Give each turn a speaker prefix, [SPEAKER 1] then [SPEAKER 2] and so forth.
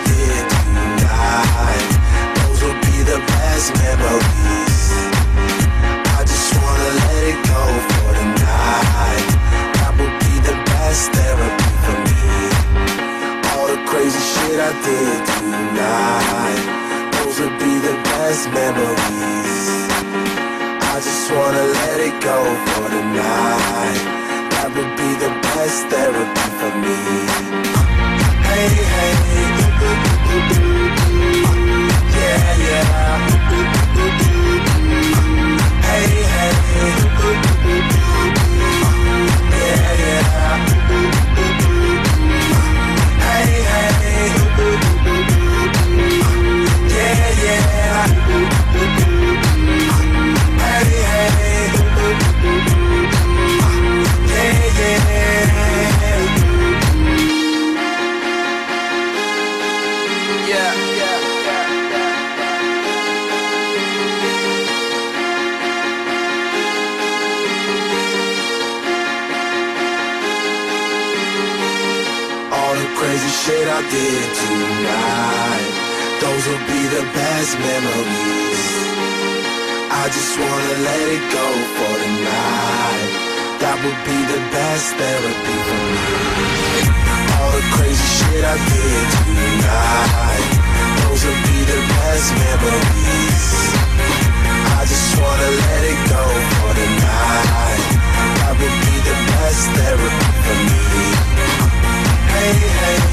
[SPEAKER 1] did tonight, those will be the best memories. I just wanna let it go for tonight. That would be the best therapy for me. All the crazy shit I did tonight, those would be the best memories. I just wanna let it go for tonight. That would be the best therapy for me. Hey, hey, yeah, yeah. Hey, hey, yeah, yeah. Hey, hey, yeah, yeah. Hey, hey, yeah, yeah. Yeah, yeah, yeah, yeah. All the crazy shit I did tonight, those will be the best memories. I just wanna let it go for tonight. That would be the best therapy for me. All the crazy shit I did tonight, those will be the best memories. I just wanna let it go for tonight. That would be the best therapy for me. Hey, hey.